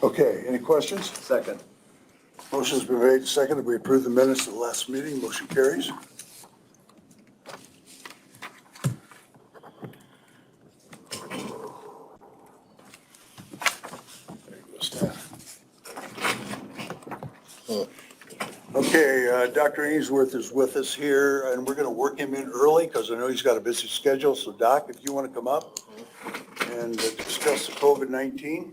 Okay, any questions? Second. Motion's been made and seconded. We approve the minutes of the last meeting. Motion carries. There you go, Stan. Okay, Dr. Ainsworth is with us here, and we're going to work him in early because I know he's got a busy schedule. So Doc, if you want to come up and discuss the COVID-19.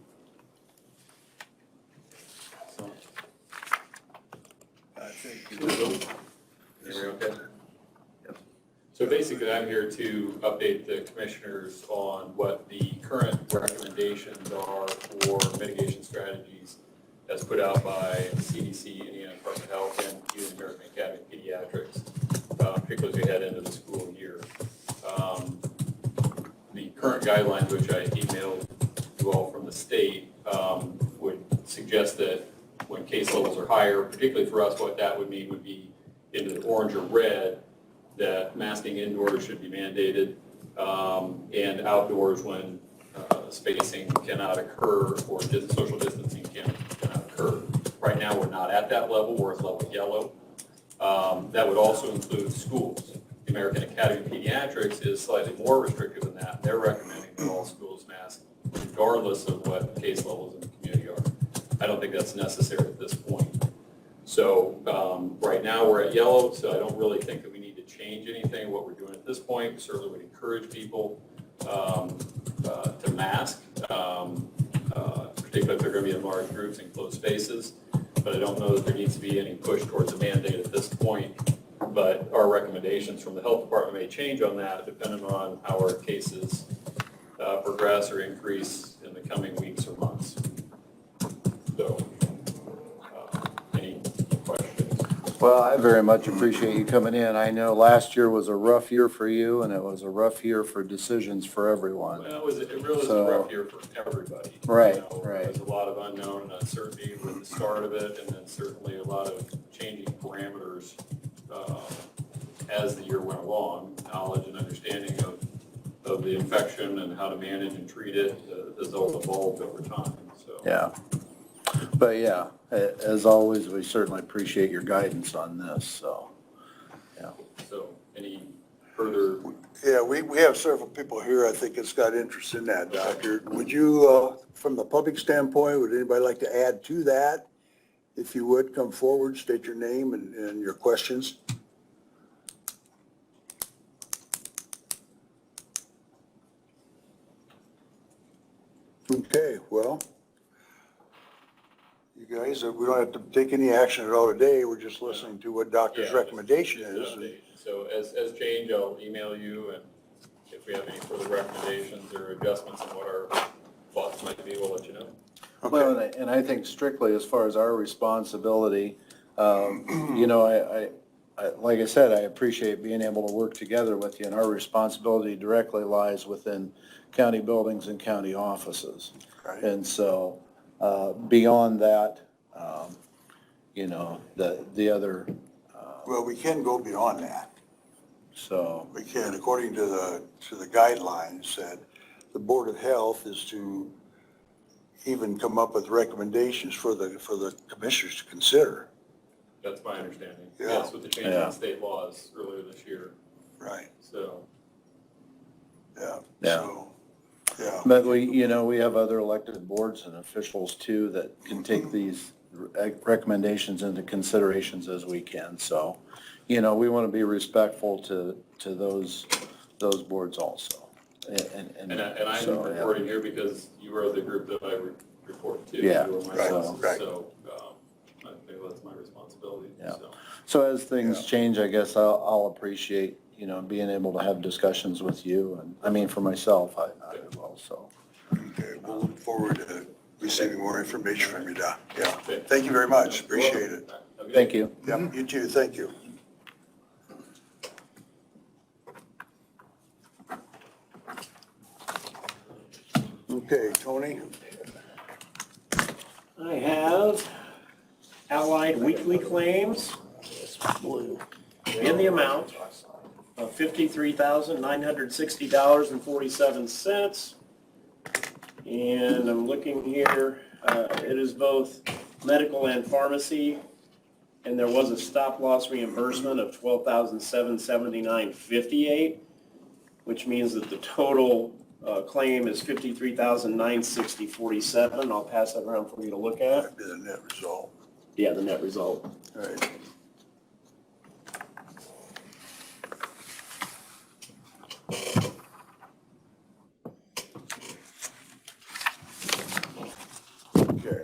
I think Okay. So basically, I'm here to update the commissioners on what the current recommendations are for mitigation strategies as put out by the CDC, Indiana Department of Health, and the American Academy of Pediatrics, particularly as we head into the school year. The current guidelines, which I emailed you all from the state, would suggest that when case levels are higher, particularly for us, what that would mean would be into the orange or red, that masking indoors should be mandated, and outdoors when spacing cannot occur or social distancing cannot occur. Right now, we're not at that level. We're at level yellow. That would also include schools. The American Academy of Pediatrics is slightly more restrictive than that. They're recommending that all schools mask regardless of what case levels in the community are. I don't think that's necessary at this point. So right now we're at yellow, so I don't really think that we need to change anything. What we're doing at this point, we certainly would encourage people to mask, particularly if they're going to be in large groups and closed spaces. But I don't know that there needs to be any push towards a mandate at this point. But our recommendations from the health department may change on that depending on how our cases progress or increase in the coming weeks or months. So, any questions? Well, I very much appreciate you coming in. I know last year was a rough year for you, and it was a rough year for decisions for everyone. Well, it really was a rough year for everybody. Right, right. There's a lot of unknown and uncertainty with the start of it, and then certainly a lot of changing parameters as the year went along. Knowledge and understanding of the infection and how to manage and treat it has all evolved over time. So. Yeah. But yeah, as always, we certainly appreciate your guidance on this, so, yeah. So, any further? Yeah, we have several people here, I think, that's got interest in that, Doctor. Would you, from the public standpoint, would anybody like to add to that? If you would, come forward, state your name and your questions. Okay, well, you guys, we don't have to take any action at all today. We're just listening to what doctor's recommendation is. So as change, I'll email you, and if we have any further recommendations or adjustments in what our thoughts might be, we'll let you know. Okay. Well, and I think strictly as far as our responsibility, you know, I, like I said, I appreciate being able to work together with you, and our responsibility directly lies within county buildings and county offices. Right. And so beyond that, you know, the other. Well, we can go beyond that. So. We can, according to the guidelines, that the Board of Health is to even come up with recommendations for the commissioners to consider. That's my understanding. Yeah. Yes, with the change in state laws earlier this year. Right. So. Yeah. Yeah. So, yeah. But we, you know, we have other elected boards and officials too that can take these recommendations into considerations as we can. So, you know, we want to be respectful to those boards also. And I'm so, reporting here because you are the group that I report to. Yeah. You are my Right, bosses, right. So I think that's my responsibility. Yeah. So. So as things change, I guess I'll appreciate, you know, being able to have discussions with you. And I mean, for myself, I will, so. Okay, we'll look forward to receiving more information from you, Doc. Yeah. Okay. Thank you very much. Appreciate it. Okay. Thank you. Yep, you too. Thank you. Okay, Tony? I have Allied weekly claims in the amount of $53,960.47. And I'm looking here, it is both medical and pharmacy. And there was a stop loss reimbursement of $12,779.58, which means that the total claim is $53,960.47. I'll pass that around for you to look at. That'd be the net result. Yeah, the net result. All right. Okay.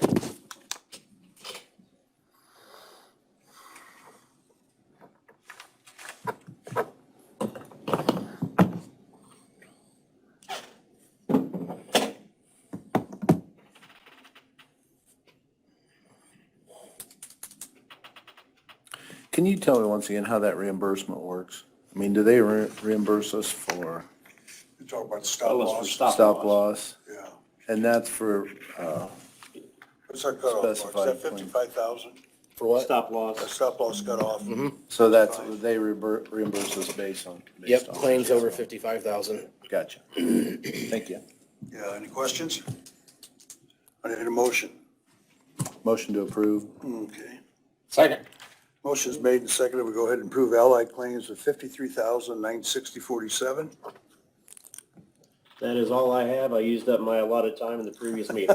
Can you tell me once again how that reimbursement works? I mean, do they reimburse us for You talk about That stop was for loss. stop loss? Yeah. And that's for, What's our cutoff? Mark? Is Specified that claim. 55,000? for what? Stop That loss. stop loss cutoff? So that's, they reimburse us based on. Yep, claims over 55,000. Gotcha. Thank you. Yeah, any questions? I need a motion. Motion to approve. Okay. Second. Motion's made and seconded. We go ahead and approve allied claims of 53,960.47. That is all I have. I used up my allotted time in the previous meeting.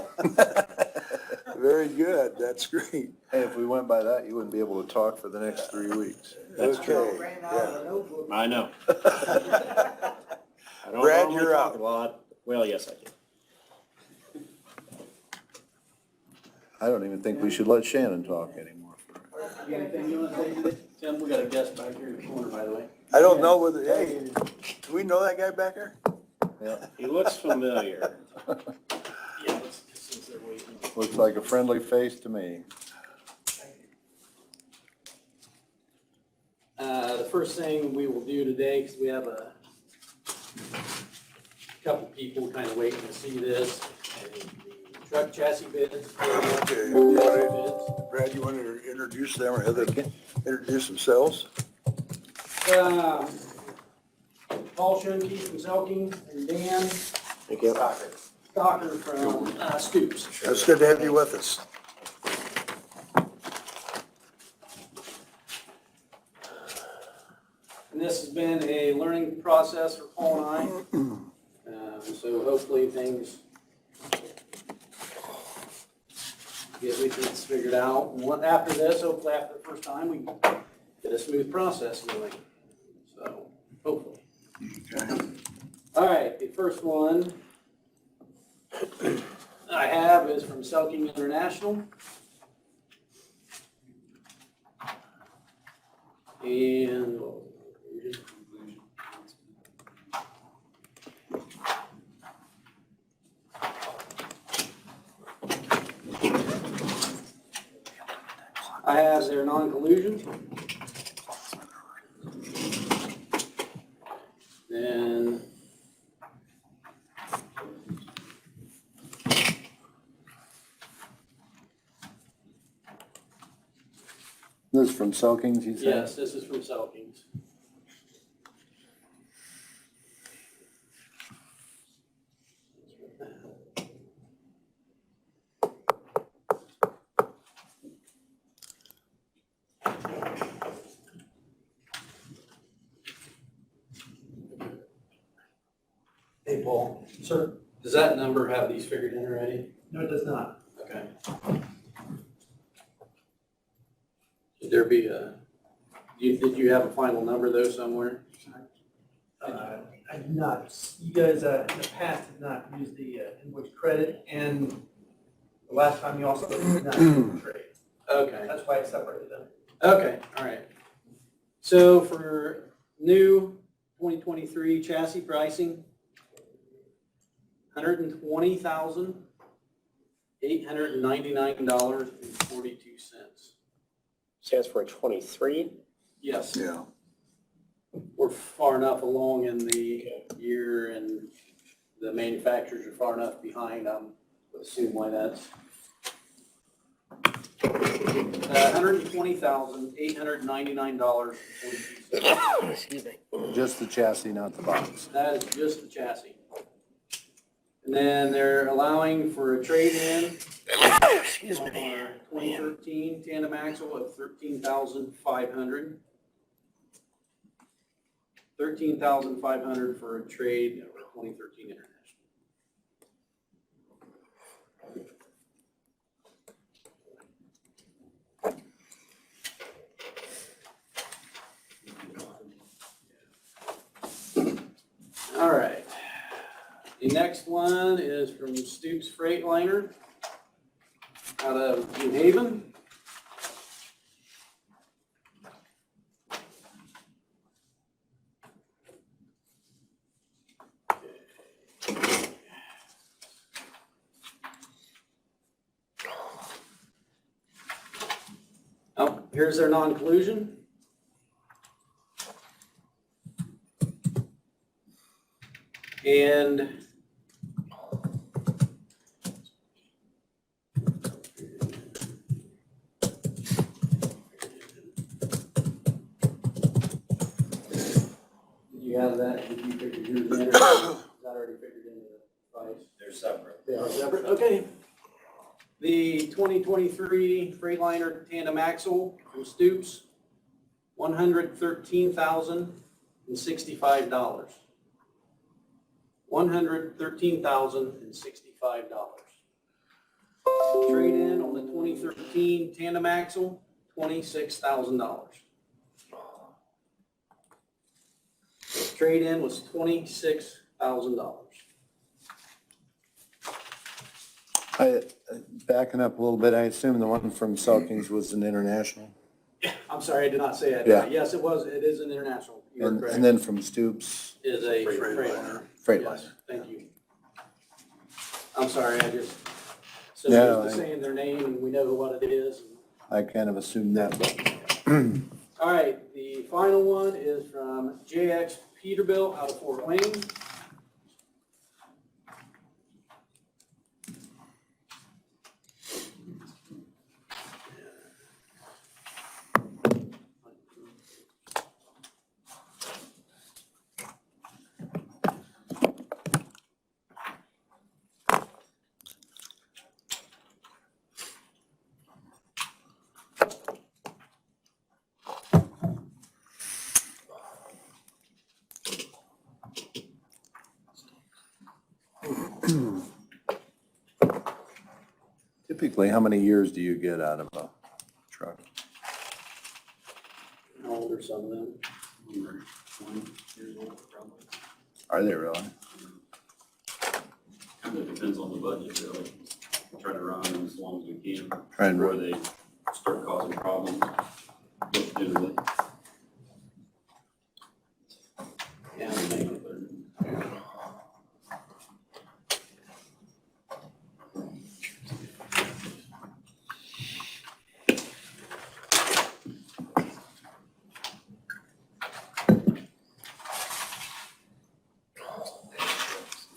Very good. That's great. Hey, if we went by that, you wouldn't be able to talk for the next 3 weeks. That's Okay, yeah. I know. I don't Brad, normally you're talk out. a lot. Well, yes, I do. I don't even think we should let Shannon talk anymore. You got anything you want to say today? Tim, we got a guest back here in the corner, by the way. I don't know whether, hey, do we know that guy back there? Yeah, He looks familiar. Yeah, since they're waiting. looks like a friendly face to me. The first thing we will do today, because we have a couple people kind of waiting to see this, the truck chassis bids. Okay. Bids. Brad, you want to introduce them or Heather introduce themselves? Paul Schoenke from Zelking and Dan Thank you. Stocker from Stoops. It's good to have you with us. And this has been a learning process for Paul and I. So hopefully things get this figured out. And after this, hopefully after the first time, we get a smooth process going. So hopefully. Okay. All right, the first one I have is from Selking International. And I have their non-collusion. Then This is from Selkings, you said? yes, this is from Selkings. Hey, Paul. Sir. Does that number have these figured in already? No, it does not. Okay. Should there be a, did you have a final number though somewhere? I did not. You guys, in the past, did not use the invoice credit, and the last time you also did not use the trade. Okay. That's why I separated them. Okay, all right. So for new 2023 chassis pricing, $120,899.42. Stands for a 23. Yes, Yeah. we're far enough along in the year and the manufacturers are far enough behind, I would assume why that's. $120,899.42. Excuse me. Just the chassis, not the box. That is just the chassis. And then they're allowing for a trade-in. Excuse me. For 2013 tandem axle of $13,500. $13,500 for a trade of a 2013 International. All right. The next one is from Stoops Freightliner out of New Haven. Oh, here's their non-collusion. And you have that, did you figure yours in, or is that already figured into the price? They're separate. They are separate, okay. The 2023 Freightliner tandem axle from Stoops, $113,065. $113,065. Trade-in on the 2013 tandem axle, $26,000. Trade-in was $26,000. Backing up a little bit, I assume the one from Selkings was an international? I'm sorry, I did not say that. Yeah. Yes, it is an international. You're And correct. then from Stoops, Is a Freightliner. Freightliner. Freightliner. Yes, thank you. I'm sorry, I just, so No, used to saying their name and we know what it is. I kind of assumed that, but All right, the final one is from JX Peterbilt out of Fort Wayne. typically, how many years do you get out of a truck? How old are some of them? 20 years old, probably. Are they really? Kind of depends on the budget, really. Try to run them as long as we can Try and before run. they start causing problems. Generally. Yeah, maybe.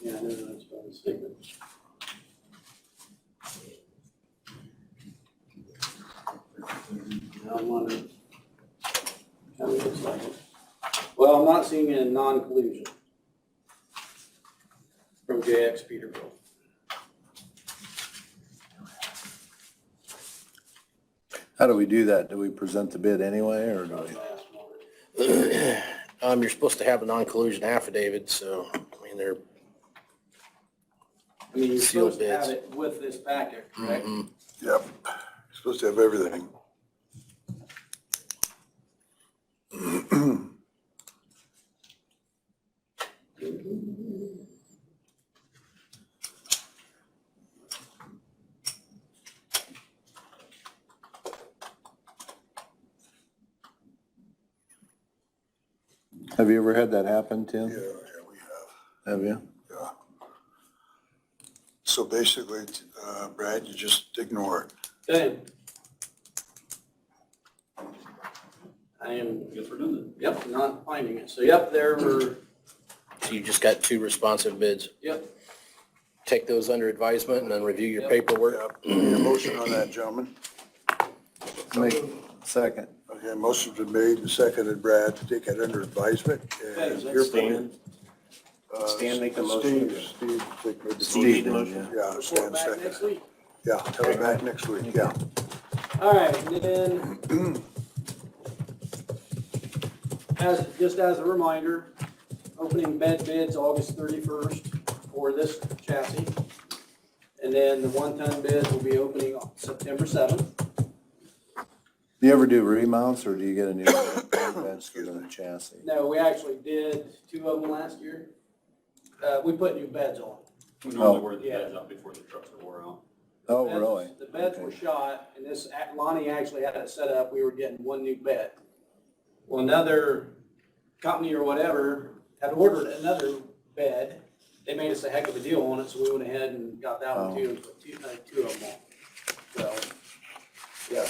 Yeah, I know that's what I was thinking. I'm wondering. Kind of looks like it. Well, I'm not seeing a non-collusion from JX Peterbilt. How do we do that? Do we present the bid anyway, or do we? You're supposed to have a non-collusion affidavit, so, I mean, they're, I mean, you're Sealed supposed to have bids. it with this packet, correct? mhm. Yep, supposed to have everything. Have you ever had that happen, Tim? Yeah, we have. Have you? Yeah. So basically, Brad, you just ignore it. Okay. I am, I guess we're done then. yep, not finding it. So, yep, there were, So you just got 2 responsive bids. yep, Take those under advisement and then review your Yep. paperwork. Yep. Need a motion on that, gentlemen? Make, second. Okay, motion's been made and seconded, Brad, to take it under advisement Okay, and so hear that's from you. Stan make the motion. Steve, think maybe- Steve did, motion. Yeah, Report Stan back second. next week. Yeah, coming back next week, yeah. All right, and then, just as a reminder, opening bed bids August 31st for this chassis. And then the 1-ton bids will be opening on September 7th. Do you ever do remounts, or do you get a new bed for the chassis? No, we actually did 2 of them last year. We put new beds on. We normally wear the Yeah. beds out before the trucks are wore out. Oh, Beds- really? The beds were shot, and this, Lonnie actually had it set up, we were getting 1 new bed. Well, another company or whatever had ordered another bed. They made us a heck of a deal on it, so we went ahead and got that one too, and put 2 of them on. So, yeah.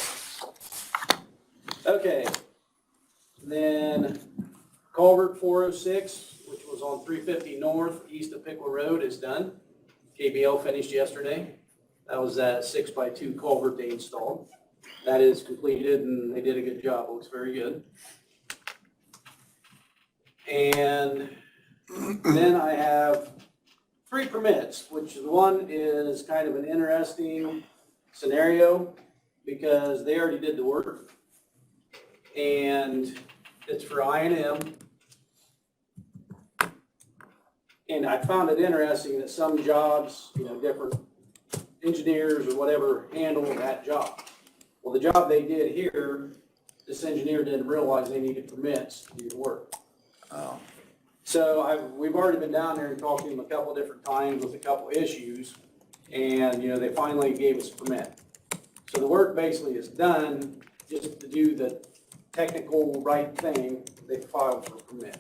Okay. Then culvert 406, which was on 350 North, east of Pickle Road, is done. KBL finished yesterday. That was that 6x2 culvert they installed. That is completed and they did a good job. Looks very good. And then I have 3 permits, which one is kind of an interesting scenario because they already did the work. And it's for I&M. And I found it interesting that some jobs, different engineers or whatever handle that job. Well, the job they did here, this engineer didn't realize they needed permits to do the work. Oh. So we've already been down there and talked to them a couple of different times with a couple of issues, and, they finally gave us a permit. So the work basically is done, just to do the technical right thing, they filed for a permit.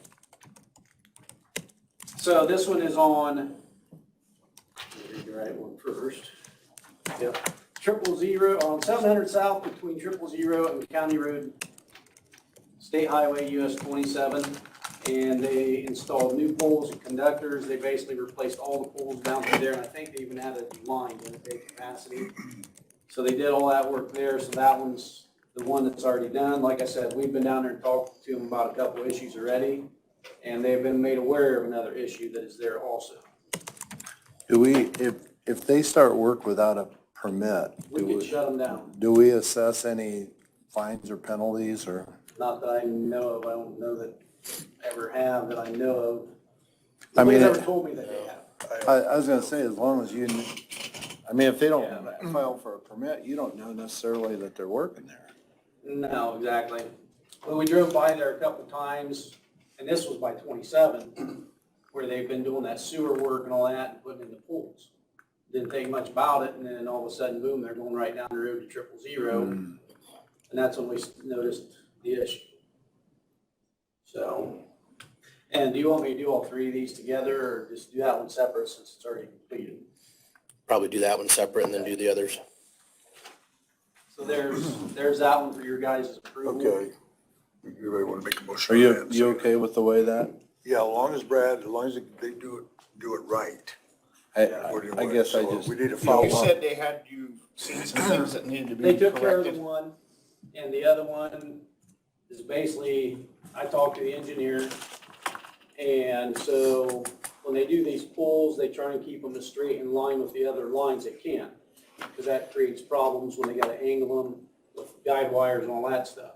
So this one is on, let me read the right one first. Yep. 000, on 700 South between 000 and County Road, State Highway US 27. And they installed new poles and conductors. They basically replaced all the poles down through there, and I think they even had a line in a big capacity. So they did all that work there, so that one's the one that's already done. Like I said, we've been down there and talked to them about a couple of issues already, and they've been made aware of another issue that is there also. Do we, if they start work without a permit, We could shut them down. do we assess any fines or penalties, or? Not that I know of. I don't know that ever have that I know of. I mean, Nobody's ever told me that they have. I was gonna say, as long as you, I mean, if they don't Yeah. file for a permit, you don't know necessarily that they're working there. No, exactly. Well, we drove by there a couple times, and this was by 27, where they've been doing that sewer work and all that and putting in the pools. Didn't think much about it, and then all of a sudden, boom, they're going right down the road to 000. And that's when we noticed the issue. So, and do you want me to do all 3 of these together, or just do that one separate since it's already completed? Probably do that one separate and then do the others. So there's that one for your guys' approval. Okay. Everybody want to make a motion? Are on you, that? you okay with the way that? Yeah, as long as Brad, as long as they do it right. I guess I just, We need to follow You up. said they had you seen some things that needed to be They took care of the corrected. one, and the other one is basically, I talked to the engineer, and so when they do these pulls, they try and keep them as straight in line with the other lines they can, because that creates problems when they gotta angle them with guide wires and all that stuff.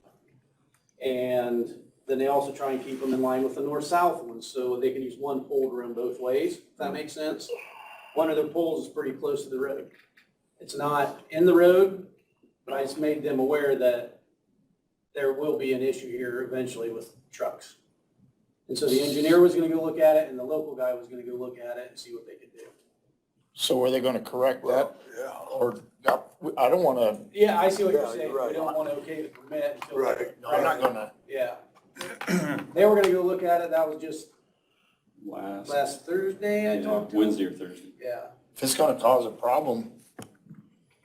And then they also try and keep them in line with the north-south ones, so they can use one pole to run both ways, if that makes sense. One of their poles is pretty close to the road. It's not in the road, but I just made them aware that there will be an issue here eventually with trucks. And so the engineer was gonna go look at it, and the local guy was gonna go look at it and see what they could do. So are they gonna correct that? Well, yeah. Or, I don't wanna, Yeah, I see what Yeah, you're you're saying. right. We don't wanna okay the permit until. Right. I'm not gonna, Yeah. They were gonna go look at it. That was just last Thursday I talked to them. Wednesday or Thursday. Yeah. if it's gonna cause a problem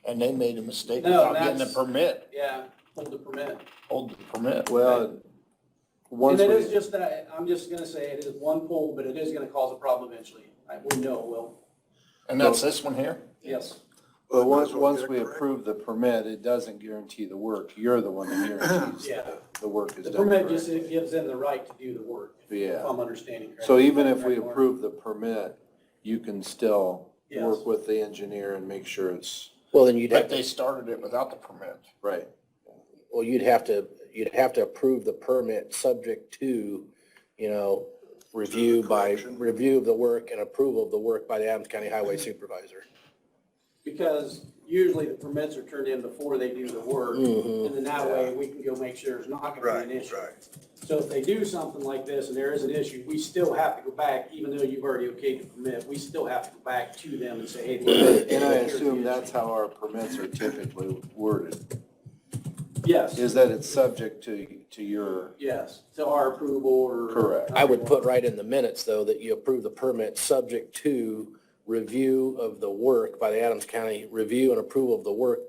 and they made a mistake No, without getting the that's- permit, Yeah, hold the permit. hold the permit. well, And once it is we, just that, I'm just gonna say it is one pole, but it is gonna cause a problem eventually. We know it will. And that's this one here? Yes. But Might once, as well once get it we correct. approve the permit, it doesn't guarantee the work. You're the one that guarantees Yeah. the work is The done permit correct. just gives them the right to do the work, Yeah. if I'm understanding correctly. So even if we Correct, Mark? approve the permit, you can still Yes. work with the engineer and make sure it's well, then you'd have But to, they started it without the permit. right. well, you'd have to approve the permit subject to, you know, review of the work and approval of the work by the Adams County Highway Supervisor. Because usually the permits are turned in before they do the work, Mhm. and then that way we can go make sure there's not gonna be an issue. So if they do something like this and there is an issue, we still have to go back, even though you've already okayed the permit, we still have to go back to them and say, hey. look, And I here's the assume issue. that's how our permits are typically worded, Yes, is that it's subject to your, yes, to our approval or. Correct. I would put right in the minutes, though, that you approve the permit subject to review of the work by the Adams County, review and approval of the work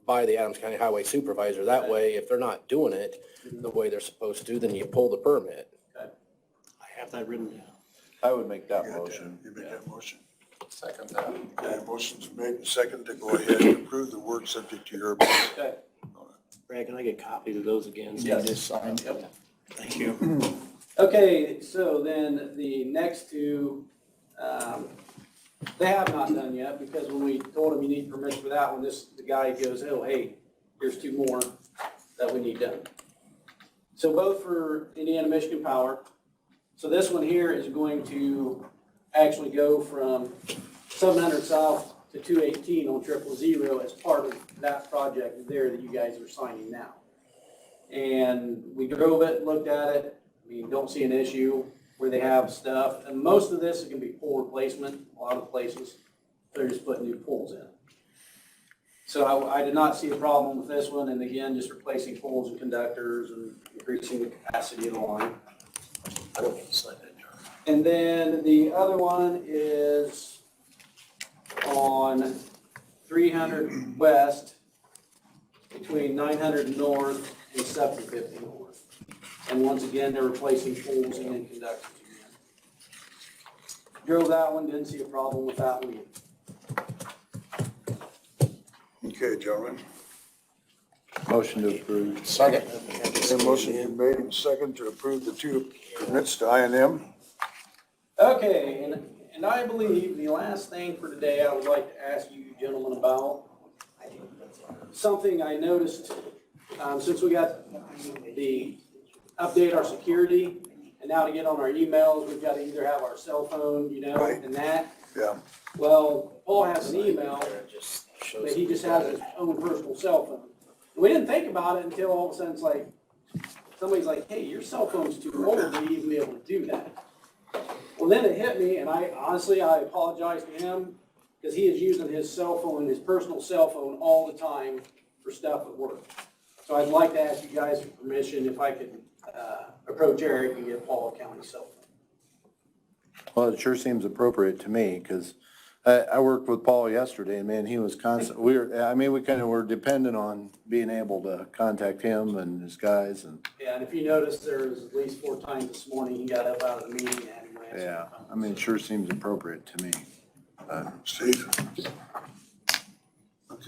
by the Adams County Highway Supervisor. That way, if they're not doing it the way they're supposed to, then you pull the permit. Okay. I have that written down. I would make that You got motion. You make that motion. Second that. Okay, motion's made and second to go ahead and approve the work subject to your approval. Okay. Brad, can I get copies of those again? Yes. You just signed. Yep. Thank you. Okay, so then the next two, they have not done yet, because when we told them you need permission for that one, the guy goes, oh, hey, here's two more that we need done. So both for Indiana Michigan Power. So this one here is going to actually go from 700 South to 218 on 000 as part of that project there that you guys are signing now. And we drove it, looked at it, we don't see an issue where they have stuff. And most of this is gonna be pole replacement, a lot of places, they're just putting new poles in. So I did not see a problem with this one, and again, just replacing poles and conductors and increasing the capacity of the line. I don't need to sign that, John. And then the other one is on 300 west, between 900 north and 750 north. And once again, they're replacing poles and then conductors again. Drove that one, didn't see a problem with that one either. Okay, gentlemen. Motion to approve. Second. Okay, motion been made and second to approve the two permits to I&M. Okay, and I believe the last thing for today I would like to ask you gentlemen about, something I noticed, since we got the update our security, and now to get on our emails, we've got to either have our cell phone, you know, Right. and that. Yeah, Well, Paul has an email, It just shows. but he just has his own personal cell phone. We didn't think about it until all of a sudden it's like, somebody's like, hey, your cell phone's too old to even be able to do that. Well, then it hit me, and I apologize to him, because he is using his cell phone, his personal cell phone, all the time for stuff at work. So I'd like to ask you guys for permission if I could approach Eric and get Paul a county cell phone. Well, it sure seems appropriate to me, because I worked with Paul yesterday, and man, he was constant, we kind of were dependent on being able to contact him and his guys, and, Yeah, and if you notice, there was at least 4 times this morning, he got up out of the meeting and had him answer yeah, the phone. I mean, it sure seems appropriate to me. Steve? Need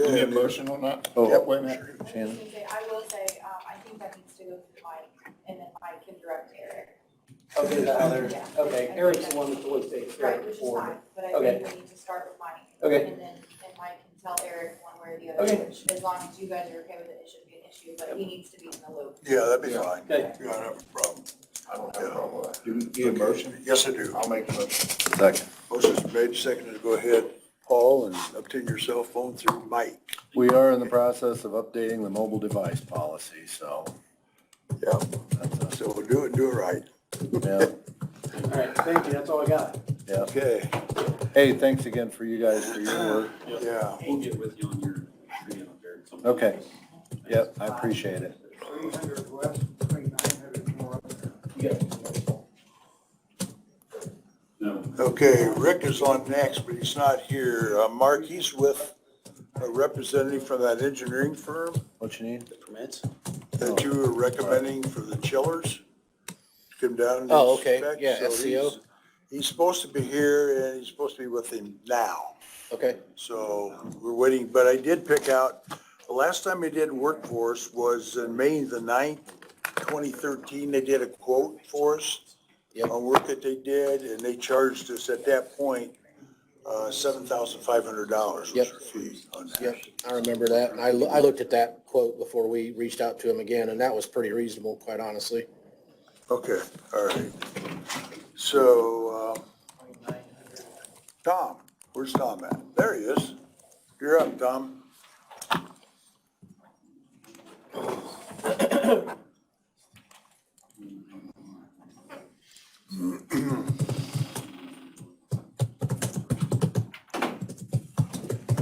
Okay. a motion on that? Oh. Yep, wait a minute. Shannon? I will say, I think that needs to go through Mike, and then Mike can direct Eric. Okay, is that how they're, Yeah. okay, Eric's the one that's always taking care of Right, it which is before. fine, but I Okay. think we need to start with Mike. Okay. And Mike can tell Eric one way or the other, Okay. which, as long as you guys are okay with it, it shouldn't be an issue, but he needs to be in the loop. Yeah, that'd be fine. Okay. You don't have a problem. I don't have a problem with that. You need a motion? Yes, I do. I'll make the motion. Second. Motion's made, seconded to go ahead, Paul, and obtain your cell phone through Mike. We are in the process of updating the mobile device policy, so, Yeah, that's, so we'll do it right. yeah, All right, thank you, that's all I got. yeah. Okay, Hey, thanks again for you guys for your work. yeah. We'll get with you on your tree out there. Okay. Yep, I appreciate it. 300 west, between 900 north. No. Okay, Rick is on next, but he's not here. Mark, he's with a representative from that engineering firm What you need? Permits? that you were recommending for the chillers. to Come down and Oh, okay. inspect. Yeah, So SCO. He's supposed to be here, and he's supposed to be with him now. Okay, So we're waiting, but I did pick out, the last time I did workforce was in May the 9th, 2013. They did a quote for us Yep. on work that they did, and they charged us at that point $7,500 was Yep. their fee on that. yep, I remember that. And I looked at that quote before we reached out to him again, and that was pretty reasonable, quite honestly. Okay, all right. So, Tom, where's Tom at? There he is. You're up, Tom.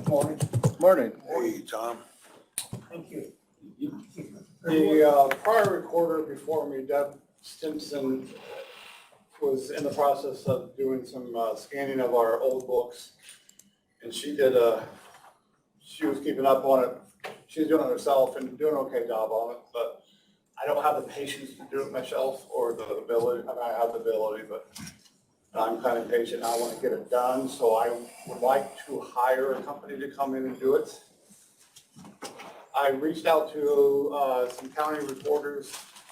Morning. Morning. Hey, Tom. Thank you. The prior recorder before me, Deb Stimson, was in the process of doing some scanning of our old books. And she was keeping up on it. She's doing it herself and doing an okay job on it, but I don't have the patience to do it myself or the ability. I mean, I have the ability, but I'm kind of impatient. I want to get it done, so I would like to hire a company to come in and do it. I reached out to some county reporters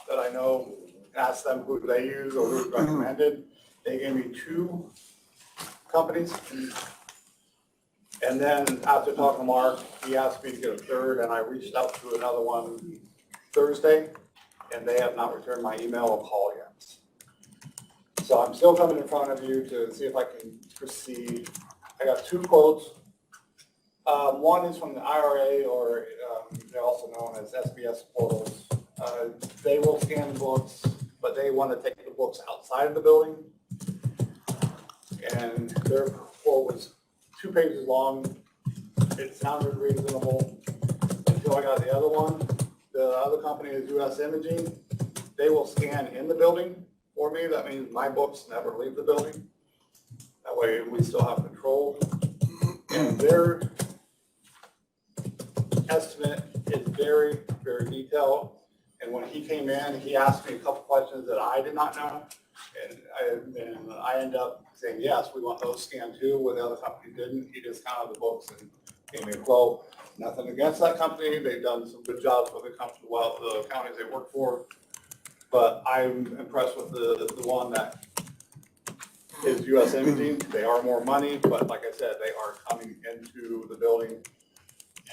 that I know, asked them who they use or who's recommended. They gave me 2 companies. And then after talking to Mark, he asked me to get a third, and I reached out to another one Thursday, and they have not returned my email or call yet. So I'm still coming in front of you to see if I can proceed. I got 2 quotes. One is from the IRA, or they're also known as SBS portals. They will scan books, but they want to take the books outside of the building. And their quote was 2 pages long. It sounded reasonable until I got the other one. The other company is US Imaging. They will scan in the building for me. That means my books never leave the building. That way we still have control. And their estimate is very, very detailed. And when he came in, he asked me a couple questions that I did not know. And I ended up saying, yes, we want those scanned too, where the other company didn't. He just counted the books and gave me a quote. Nothing against that company. They've done some good jobs for the company, well, the counties they work for. But I'm impressed with the one that is US Imaging. They are more money, but like I said, they are coming into the building.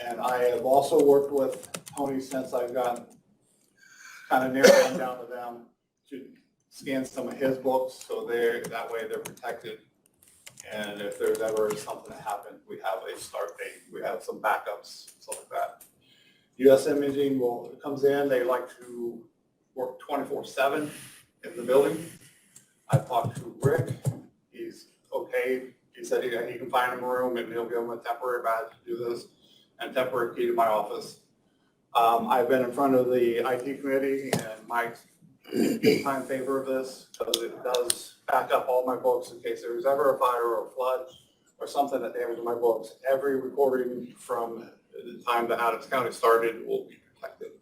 And I have also worked with Tony since I've gotten kind of narrowed down to them to scan some of his books, so that way they're protected. And if there's ever something that happens, we have a start date, we have some backups, stuff like that. US Imaging comes in, they like to work 24/7 in the building. I talked to Rick, he's okay. He said he can find him a room and he'll give him a temporary badge to do this and temporary key to my office. I've been in front of the IT committee and Mike's in favor of this because it does back up all my books in case there's ever a fire or a flood or something that damages my books. Every recording from the time that Adams County started will be protected.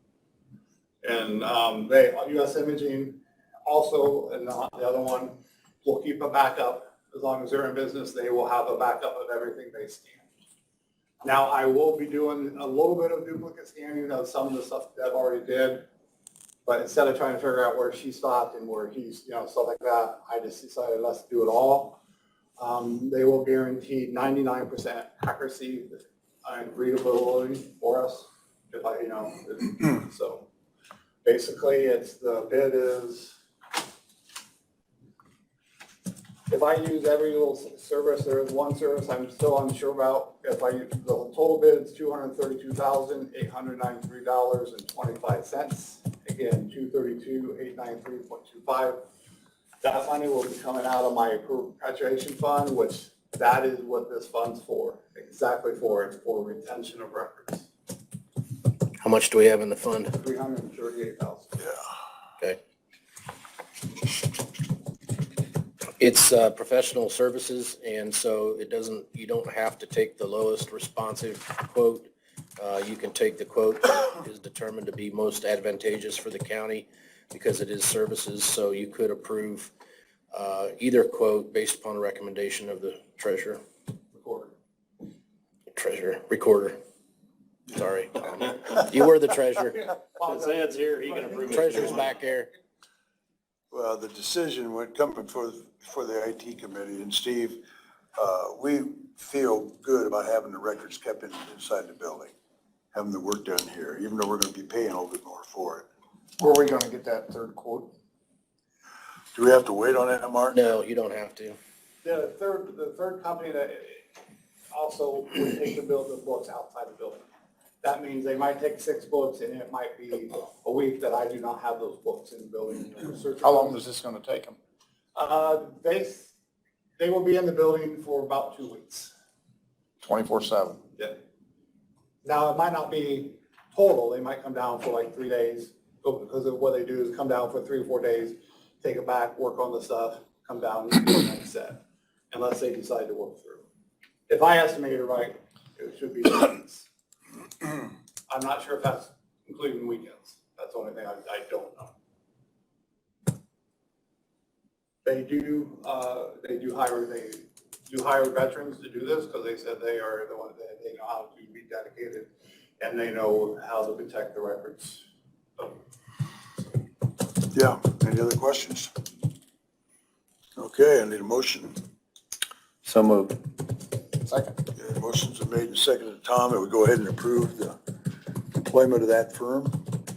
And US Imaging also, and the other one, will keep a backup. As long as they're in business, they will have a backup of everything they scan. Now, I will be doing a little bit of duplicate scanning of some of the stuff that Deb already did. But instead of trying to figure out where she stopped and where he's, stuff like that, I just decided let's do it all. They will guarantee 99% accuracy and readability for us. So basically the bid is, if I use every little service, there is one service I'm still unsure about. If I use, the total bid is $232,893.25. Again, 232,893.25. That money will be coming out of my perpetuation fund, which that is what this fund's for. Exactly for. It's for retention of records. How much do we have in the fund? 338,000. Okay. It's professional services, and so you don't have to take the lowest responsive quote. You can take the quote that is determined to be most advantageous for the county because it is services, so you could approve either quote based upon a recommendation of the treasurer. Recorder. recorder. Sorry. You were the treasurer. Since Ed's here, he can approve it. Treasurer's back there. Well, the decision went coming for the IT committee, and Steve, we feel good about having the records kept inside the building, having the work done here, even though we're gonna be paying a little bit more for it. Where are we gonna get that third quote? Do we have to wait on that, Mark? No, you don't have to. The third company that also would take the books outside the building. That means they might take 6 books and it might be a week that I do not have those books in the building. How long is this gonna take them? They will be in the building for about 2 weeks. 24/7? Yeah. Now, it might not be total, they might come down for like 3 days, but because of what they do is come down for 3 or 4 days, take it back, work on the stuff, come down and do the next set, unless they decide to work through. If I estimate it right, it should be 2 weeks. I'm not sure if that's including weekends. That's the only thing I don't know. They do hire veterans to do this because they said they are the ones that they know how to be dedicated and they know how to protect the records. Yeah, any other questions? Okay, I need a motion. So moved. Second. Okay, motions are made and seconded. Tom, and we go ahead and approve the employment of that firm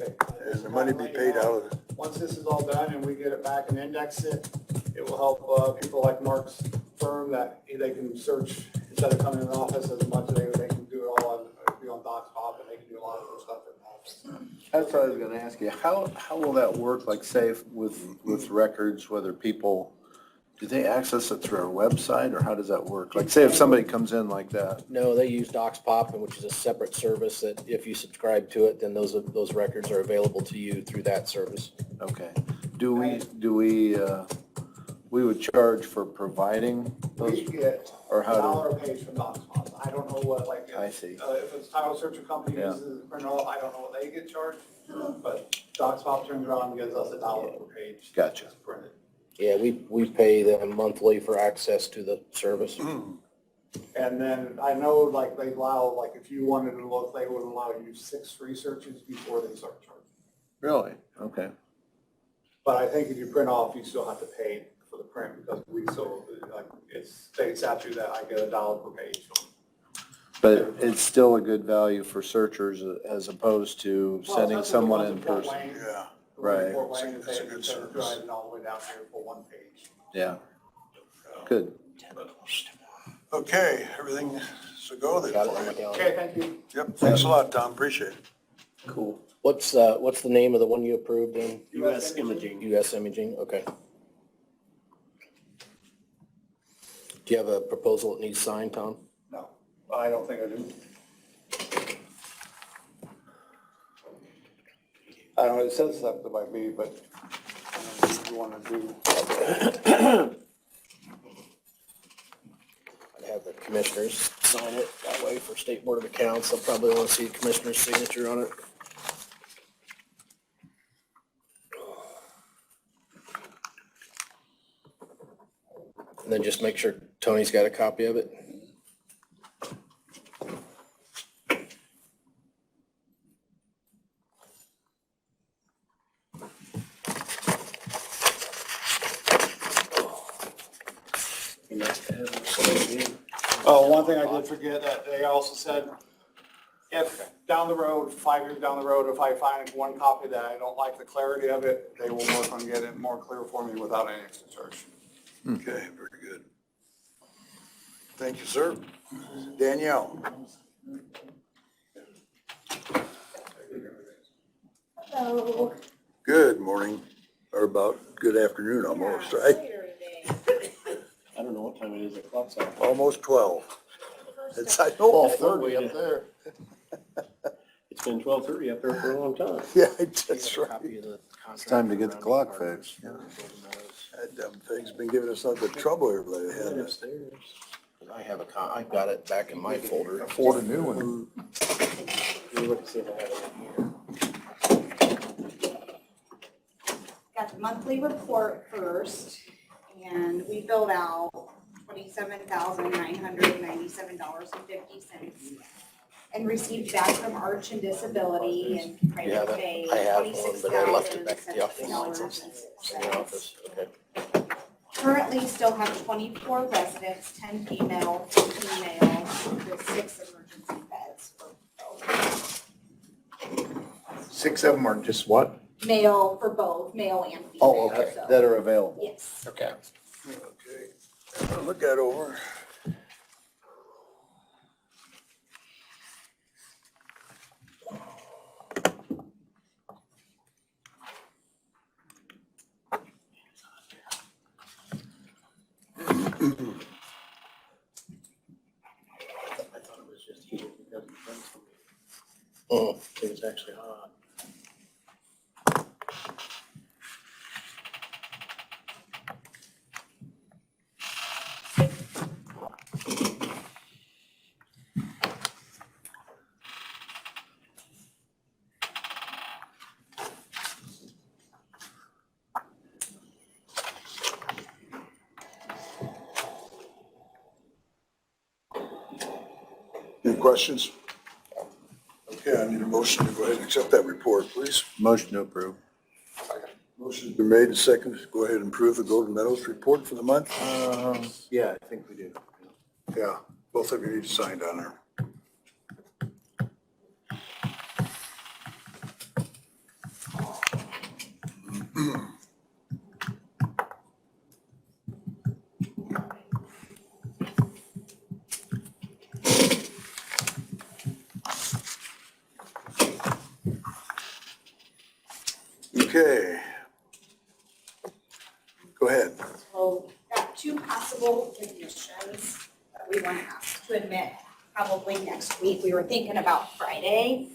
and the money be paid out of it. Once this is all done and we get it back and index it, it will help people like Mark's firm that they can search instead of coming in the office as much as they can do it all on DocSpot, and they can do a lot of their stuff in the office. That's what I was gonna ask you. How will that work? Like say with records, whether people, do they access it through our website or how does that work? Like say if somebody comes in like that. No, they use DocsPop, which is a separate service that if you subscribe to it, then those records are available to you through that service. Okay. We would charge for providing those? We get Or how do- $1 a page from DocSpot. I don't know what, like, I see. if it's title searcher company Yeah. uses print off, I don't know what they get charged, but DocSpot turns around and gives us $1 per page. Gotcha. Just printed. Yeah, we pay them monthly for access to the service. And then I know like they allow, like if you wanted to look, they would allow you 6 free searches before they start charging. Really? Okay. But I think if you print off, you still have to pay for the print because we still, like, it's state statute that I get $1 per page. But it's still a good value for searchers as opposed to Well, sending especially someone the in ones Fort person. Wayne. Yeah, Right. Fort Wayne, It's they a good instead of service. driving all the way down here for 1 page. Yeah. Good. okay, everything's a go then. Got it on for my you. calendar. Okay, thank you. Yep, thanks a lot, Tom, appreciate it. Cool. What's the name of the one you approved in? US Imaging. US Imaging, okay. Do you have a proposal that needs signed, Tom? No, I don't think I do. I don't know, it says something by me, but I don't know what you want to do. I'd have the commissioners sign it that way for State Board of Accounts. They'll probably want to see the commissioner's signature on it. And then just make sure Tony's got a copy of it. Oh, one thing I did forget, that they also said, if down the road, 5 years down the road, if I find one copy that I don't like the clarity of it, they will work on getting it more clear for me without any extra charge. Okay, very good. Thank you, sir. Danielle? Hello. Good morning, or about good afternoon almost, right? I don't know what time it is, the clock's off. Almost 12. It's, I know. 12:30 up there. It's been 12:30 up there for a long time. Yeah, that's right. Copy of the contract It's time to get the for clock Rounding fixed. Partners. That dumb thing's been giving us nothing but trouble here lately, hasn't it? I have I've got it back in my folder. Afford a new one. Let me look and see if I have it in here. Got the monthly report first, and we filled out $27,997.50 and received back from Arch and Disability and You private have it? pay I have one, but I left it back at the office. In the $26,006. office, okay. Currently still have 24 residents, 10 female, 2 female, with 6 emergency beds for both. 6 of them are just what? Male for both, male and female. Oh, okay. so- That are available. Yes. Okay. Okay, I'll look that over. I thought it was just heated because of the sun. Oh, It was actually hot. Any questions? Okay, I need a motion to go ahead and accept that report, please. Motion to approve. Motion's been made and seconded to go ahead and approve the Golden Meadows report for the month. Yeah, I think we do. Yeah, both of you need to sign down there. Okay. Go ahead. So got 2 possible admissions that we want to ask to admit probably next week. We were thinking about Friday.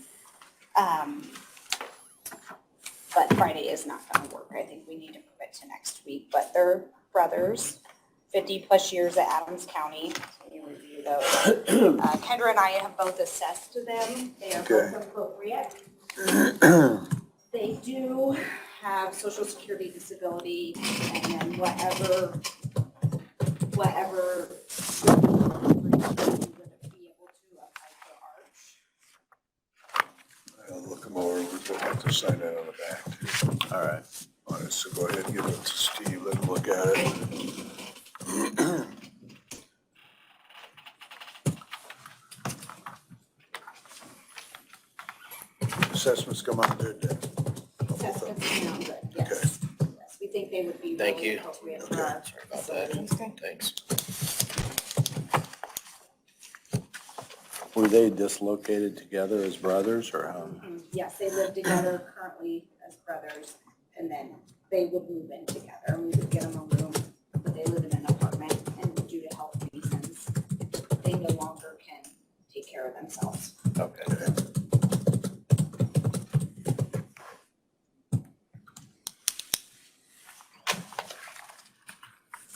But Friday is not going to work. I think we need to move it to next week. But they're brothers, 50-plus years at Adams County. So you review those. Kendra and I have both assessed them. They are both appropriate. They do have Social Security disability and then whatever we would be able to apply for Arch. I'll look them over. We will have to sign that on the back too. All right. All right, so go ahead and give it to Steve. Let him look at it. Assessments come out good then. Assessments sound good, yes. Yes, we think they would be Thank really you. appropriate for Okay. our facility. Thanks. Were they dislocated together as brothers or how? Yes, they live together currently as brothers, and then they would move in together, and we would get them a room, but they live in an apartment, and due to health reasons, they no longer can take care of themselves. Okay.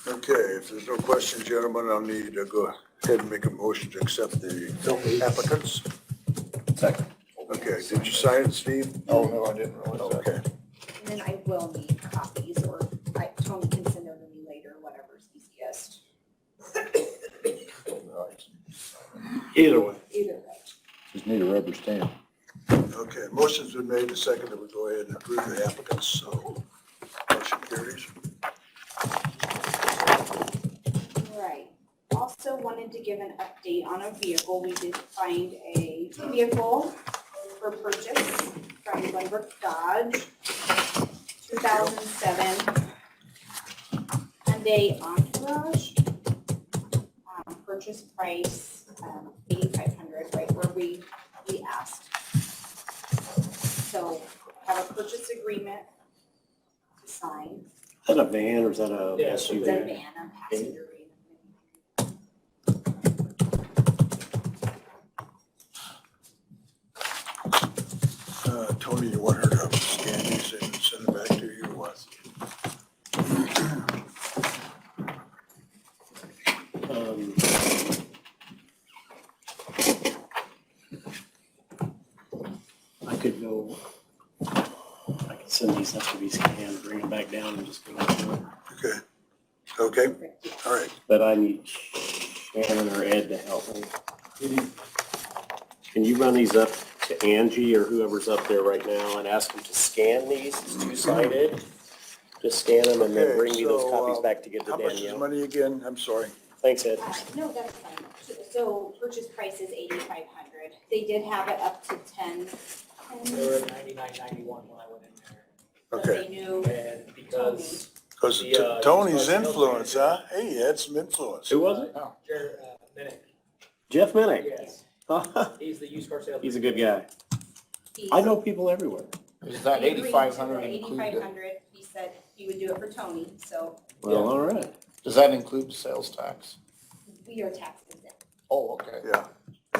Okay, if there's no questions, gentlemen, I'll need to go ahead and make a motion to accept the applicants. Second. Okay, did you sign it, Steve? Oh, no, I didn't realize that. Okay, And then I will need copies, or Tony can send them to me later, whatever's easiest. Either way. Either way. Just need a rubber stamp. okay, motion's been made and seconded. We go ahead and approve the applicants, so motion carries. Right. Also wanted to give an update on a vehicle. We did find a vehicle for purchase from Glenbrook Dodge, 2007 Hyundai Entourage. Purchase price, $8,500, right where we asked. So have a purchase agreement to sign. Is that a van or is that a Yeah, It's a SUV? van, a passenger van. Tony, you want her to scan these and send them back to you or what? I could go, I could send these up to be scanned, bring them back down and just go. Okay, Okay, all right. But I need Shannon or Ed to help me. Can you run these up to Angie or whoever's up there right now and ask them to scan these? It's two-sided. Just scan them and then Okay, bring me those so, copies back to give to How much is Danielle. money again? I'm sorry. Thanks, Ed. No, that's fine. So purchase price is 8,500. They did have it up to 10. They were at 99.91 when I went in there. But Okay. they knew And because Because The, Tony's used car sales influence, manager. huh? Hey, he had some influence. Who was it? Jared Minnick, Jeff Minnick. yes, he's the used car salesman. He's a good guy. he's- I know people everywhere. Is that he agreed to 8,500 the include, 8,500. He said he would do it for Tony, so Well, all right. does that include sales tax? we are tax exempt, Oh, okay. Yeah.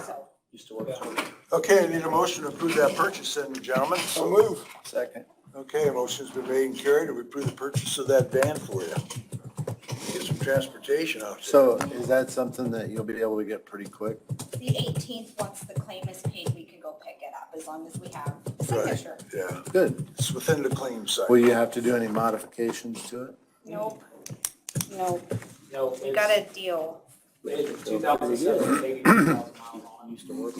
so. Used to work for me. Okay, I need a motion to approve that purchase then, gentlemen. So move. Second. Okay, a motion's been made and carried, and we approve the purchase of that van for you. Get some transportation out there. So is that something that you'll be able to get pretty quick? The 18th, once the claim is paid, we can go pick it up as long as we have a Right, signature. yeah, Good. it's within the claim Will cycle. you have to do any modifications to it? Nope, nope, No, we got a deal. it's 2007, it's 82,000 miles on. Used to work.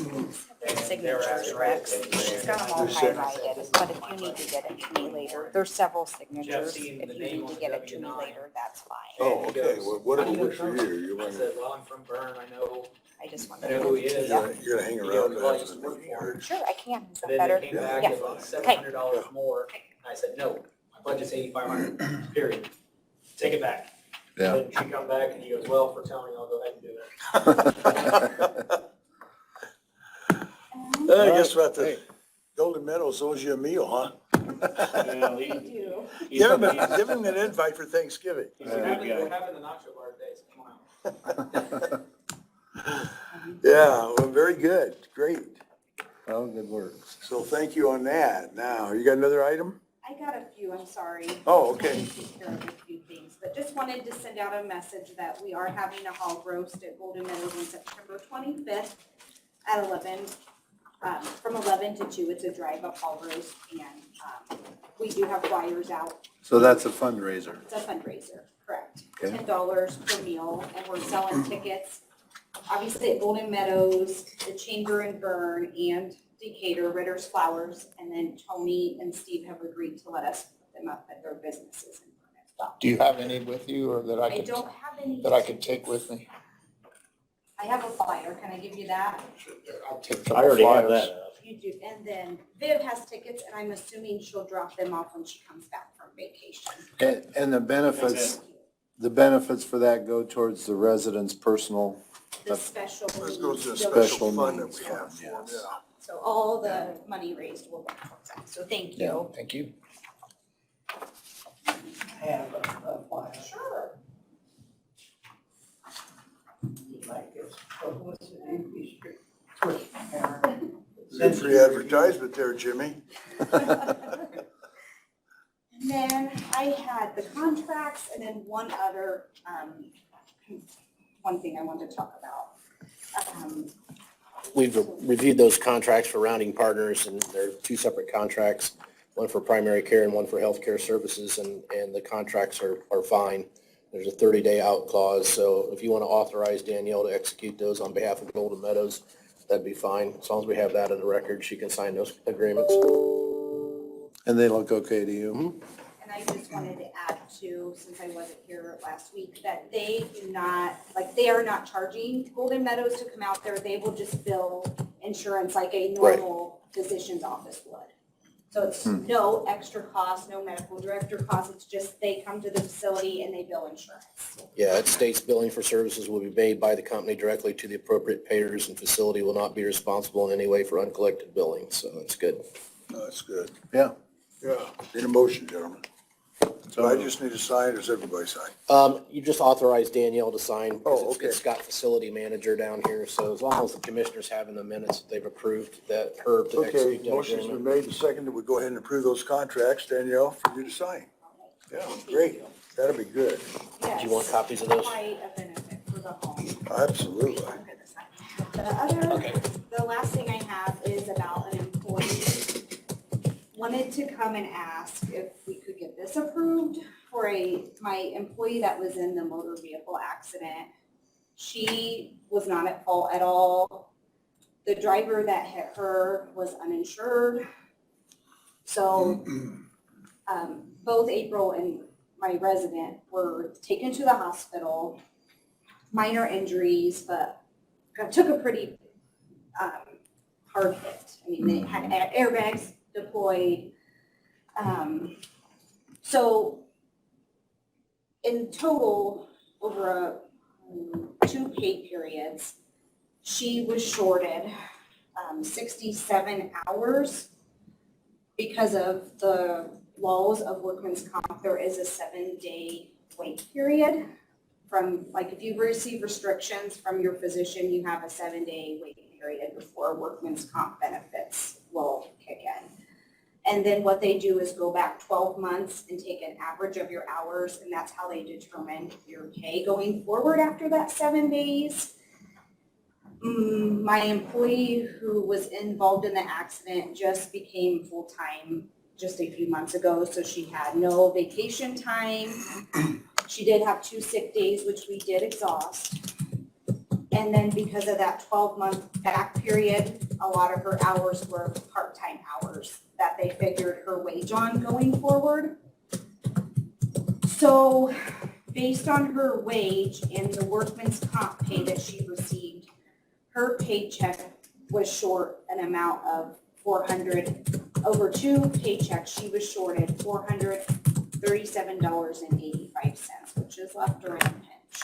Signatures, Rex. She's got them all highlighted, but if you need to get it to me later, there's several signatures. seen If the you name need on to the get it to me W9. later, that's fine. Oh, okay, well, whatever How do you works for know you. You I want said, well, I'm from Bern, I know, I just I wanted know who he to. is. you're gonna hang around You know, after I the used to work meeting, for or? Sure, I can. Is that And then better? they came back Yeah. with like $700 more, and I said, no, my budget's 8,500, period. Take it back. Yeah. And then she come back and he goes, well, for Tony, I'll go ahead and do it. I guess what the Golden Meadows owes you a meal, huh? Well, I do. Give him an invite for Thanksgiving. He's a We're good having guy. the nacho bar today, so come on out. Yeah, well, very good, great. Oh, good work. So thank you on that. Now, you got another item? I got a few, I'm sorry. Oh, okay. I take care of a few things, but just wanted to send out a message that we are having a hog roast at Golden Meadows on September 25th at 11, from 11 to 2. It's a drive-up hog roast, and we do have flyers out. So that's a fundraiser. It's a fundraiser, correct. Okay. $10 per meal, and we're selling tickets, obviously at Golden Meadows, the Chamber in Bern, and Decatur, Ritter's Flowers, and then Tony and Steve have agreed to let us put them up at their businesses in Bern as well. Do you have any with you or that I I could, don't have any. that I could take with me? I have a flyer, can I give you that? I'll take a I couple already have flyers. that up. You do, and then Viv has tickets, and I'm assuming she'll drop them off when she comes back from vacation. And the benefits for that go towards the residents' personal, The special. This goes to a donation. special fund that needs we have fund, for them, yes. yeah. So all the money raised will go towards that, so thank Yeah. you. Thank you. Have a flyer. Sure. Like this. What's the name? Twist. Good free advertisement there, Jimmy. And then I had the contracts and then one other, one thing I wanted to talk about. We've reviewed those contracts for Rounding Partners, and they're two separate contracts, one for primary care and one for healthcare services, and the contracts are fine. There's a 30-day out clause, so if you want to authorize Danielle to execute those on behalf of Golden Meadows, that'd be fine. As long as we have that in the record, she can sign those agreements. and they look okay to you? And I just wanted to add too, since I wasn't here last week, that they do not, like, they are not charging Golden Meadows to come out there. They will just bill insurance like a normal physician's office would. So it's no extra cost, no medical director cost. It's just they come to the facility and they bill insurance. Yeah, it states billing for services will be made by the company directly to the appropriate payers, and facility will not be responsible in any way for uncollected billing, so it's good. No, that's good. Yeah. Yeah, need a motion, gentlemen. So I just need to sign, or does everybody sign? You just authorize Danielle to sign, Oh, because okay. it's got facility manager down here, so as long as the commissioners have in the minutes that they've approved that her to Okay, execute that motion's been agreement. made and seconded. We go ahead and approve those contracts, Danielle, for you to sign. Yeah, great. That'll be good. Do you want copies of those? Quite a benefit for the home. Absolutely. The last thing I have is about an employee. Wanted to come and ask if we could get this approved. for my employee that was in the motor vehicle accident, she was not at fault at all. The driver that hit her was uninsured. So, both April and my resident were taken to the hospital, minor injuries, but took a pretty, hard hit. I mean, they had airbags deployed. So in total, over 2 pay periods, she was shorted 67 hours because of the laws of workman's comp. There is a 7-day wait period from, like, if you receive restrictions from your physician, you have a 7-day wait period before workman's comp benefits will kick in. And then what they do is go back 12 months and take an average of your hours, and that's how they determine your pay going forward after that 7 days. My employee who was involved in the accident just became full-time just a few months ago, so she had no vacation time. She did have 2 sick days, which we did exhaust. And then because of that 12-month back period, a lot of her hours were part-time hours that they figured her wage on going forward. So based on her wage and the workman's comp pay that she received, her paycheck was short an amount of over 2 paychecks, she was shorted $437.85, which is left her in a pinch.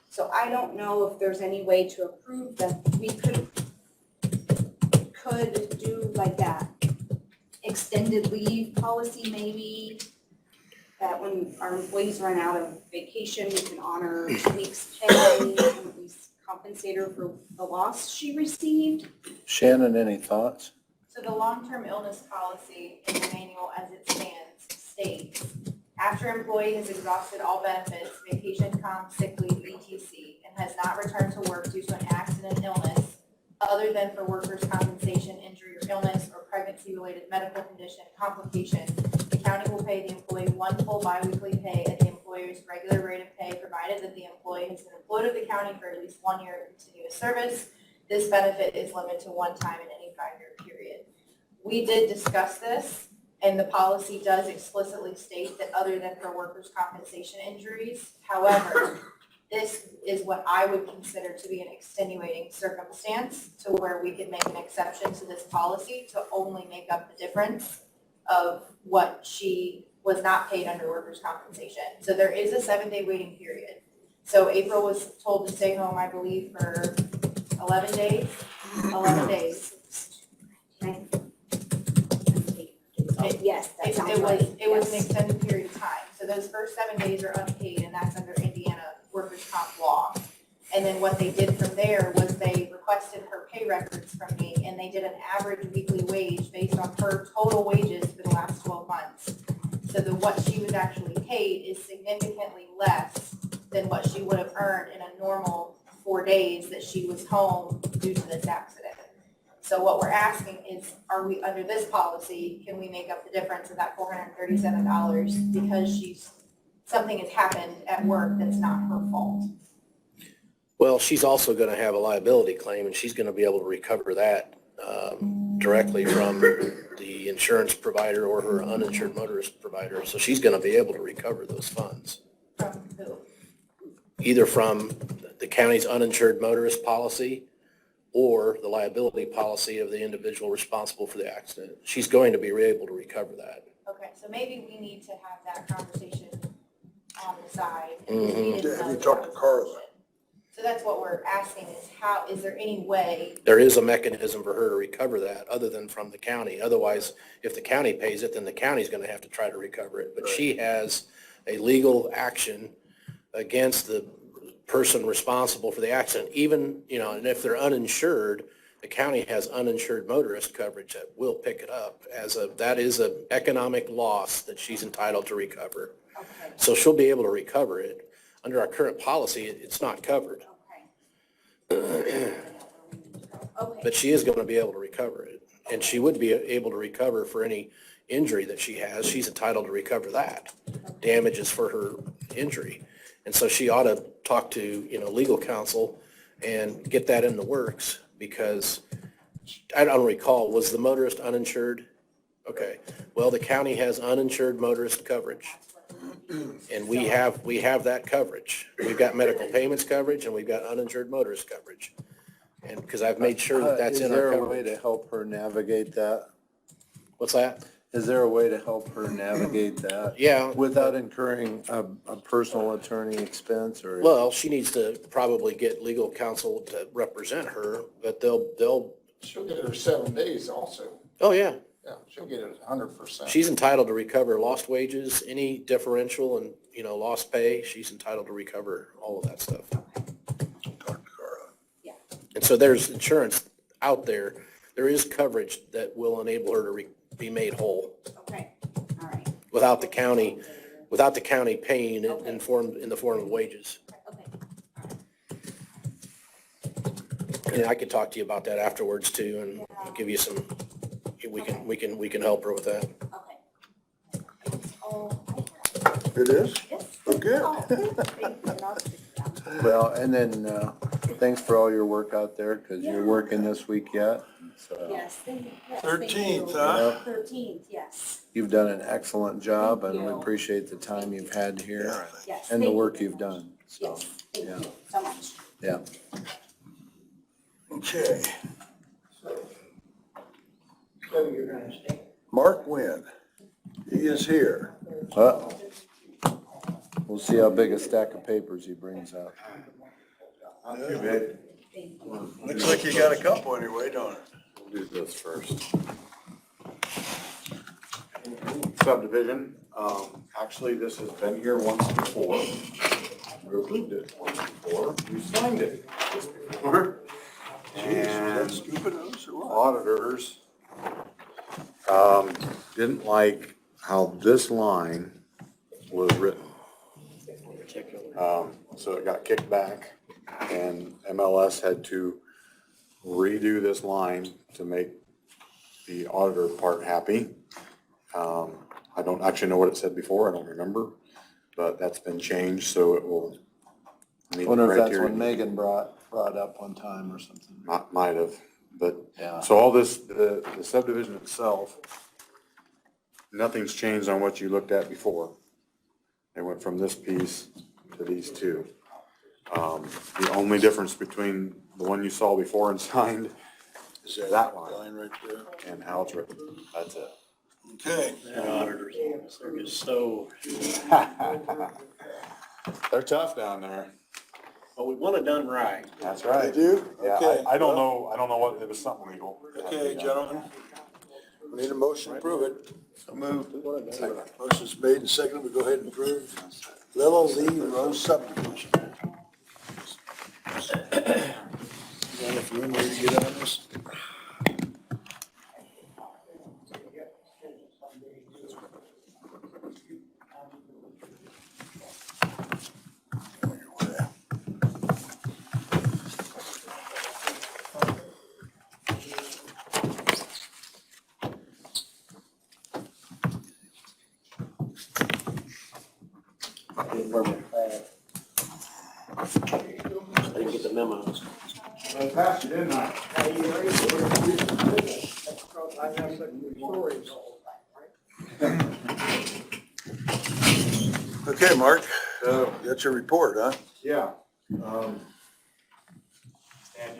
So I don't know if there's any way to approve that we could do like that extended leave policy maybe, that when our employees run out of vacation, we can honor 2 weeks pay and at least compensate her for the loss she received. Shannon, any thoughts? So the long-term illness policy in the manual as it stands states, after employee has exhausted all benefits, vacation, comp, sick leave, etc., and has not returned to work due to an accident, illness, other than for workers' compensation, injury or illness, or pregnancy-related medical condition, complication, the county will pay the employee 1 full biweekly pay at the employer's regular rate of pay, provided that the employee has been employed with the county for at least 1 year of continuous service. This benefit is limited to 1 time in any 5-year period. We did discuss this, and the policy does explicitly state that other than for workers' compensation injuries. However, this is what I would consider to be an extenuating circumstance to where we could make an exception to this policy to only make up the difference of what she was not paid under workers' compensation. So there is a 7-day waiting period. So April was told to stay home, I believe, for 11 days. 11 days. Yes, that sounds It right. was an Yes. extended period of time. So those first 7 days are unpaid, and that's under Indiana workers' comp law. And then what they did from there was they requested her pay records from me, and they did an average weekly wage based on her total wages for the last 12 months. So what she was actually paid is significantly less than what she would have earned in a normal 4 days that she was home due to this accident. So what we're asking is, are we, under this policy, can we make up the difference of that $437 because something has happened at work that's not her fault? Well, she's also going to have a liability claim, and she's going to be able to recover that directly from the insurance provider or her uninsured motorist provider. So she's going to be able to recover those funds, From who? either from the county's uninsured motorist policy or the liability policy of the individual responsible for the accident. She's going to be able to recover that. Okay, so maybe we need to have that conversation on the side. Mhm. We need to Have you know talked the to Carla? conversation. So that's what we're asking is is there any way, There is a mechanism for her to recover that other than from the county. Otherwise, if the county pays it, then the county's going to have to try to recover it. But she has a legal action against the person responsible for the accident, even, and if they're uninsured, the county has uninsured motorist coverage that will pick it up that is an economic loss that she's entitled to recover. Okay, So she'll be able to recover it. Under our current policy, it's not covered, okay. but she is going to be able to recover it. and she would be able to recover for any injury that she has. She's entitled to recover that, damages for her injury. And so she ought to talk to, legal counsel and get that in the works, because I don't recall, was the motorist uninsured? Okay, well, the county has uninsured motorist coverage. And we have that coverage. We've got medical payments coverage and we've got uninsured motorist coverage. And, because I've made sure that that's in our Is there a way coverage. to help her navigate that? What's that? Is there a way to help her navigate that? Yeah. Without incurring a personal attorney expense or? Well, she needs to probably get legal counsel to represent her, but they'll, She'll get her 7 days also. oh yeah. Yeah, she'll get it 100%. She's entitled to recover lost wages, any differential and, lost pay. She's entitled to recover all of that stuff. Talk to Carla. And so there's insurance out there. There is coverage that will enable her to be made whole Okay, all right, without the county paying it in the form of wages. okay. And I could talk to you about that afterwards too, and give you some, we can help her with that. Okay. Oh, It is? yes. Okay. Oh, thank you. Well, and then, thanks for all your work out there, because you're working this week yet. So Yes, thank you. Yes, 13th, huh? 13th, yes, you've done an excellent job, Thank and we you. appreciate the time you've had here yes. and the thank work you you've very much. done. So, Yes, thank yeah. you so much. yeah. Okay. So you're gonna stay. Mark Wynn, he is here. Well, we'll see how big a stack of papers he brings out. Looks like you got a couple anyway, don't it? We'll do this first. Subdivision, actually, this has been here once before. We approved it once before, we signed it once before. Jeez, is that And stupid of us or what? auditors, didn't like how this line was written. So it got kicked back and MLS had to redo this line to make the auditor part happy. I don't actually know what it said before, I don't remember, but that's been changed, so it will meet the Wonder if that's criteria. what Megan brought up one time or something. Might have, but, Yeah. so all this, the subdivision itself, nothing's changed on what you looked at before. They went from this piece to these two. The only difference between the one you saw before and signed Is that line. line right there? and how it's written, that's it. Okay. Auditors, they're just so, They're tough down there. but we want it done right. That's They right. do? Yeah, Okay. I don't know what, it was something legal. Okay, gentlemen. We need a motion to approve it. So moved. Motion's made and seconded. We go ahead and approve Little Lee Rose subdivision. If you want me to get on this. I didn't get the memos. I passed it, didn't I? Okay, Mark, that's your report, huh? Yeah. And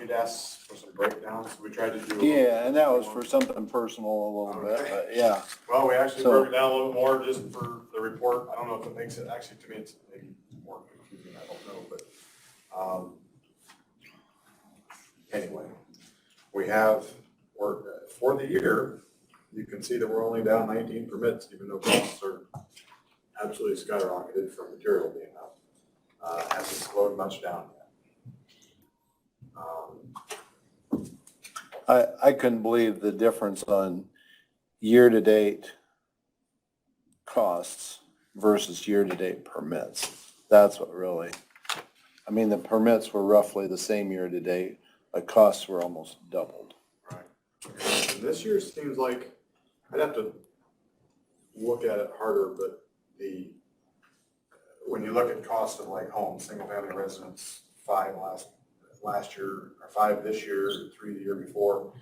you'd asked for some breakdowns, we tried to do. Yeah, and that was for something personal a little bit, but yeah. Well, we actually So- broke it down a little more just for the report. I don't know if it makes it, actually, to me, it's maybe more confusing, I don't know, but, anyway. We have, for the year, you can see that we're only down 19 permits, even though costs are absolutely skyrocketed from material being up. Hasn't slowed much down yet. I couldn't believe the difference on year-to-date costs versus year-to-date permits. That's what really, I mean, the permits were roughly the same year-to-date, but costs were almost doubled. Right. This year seems like, I'd have to look at it harder, but when you look at cost of like homes, single family residence, 5 last year, or 5 this year, 3 the year before.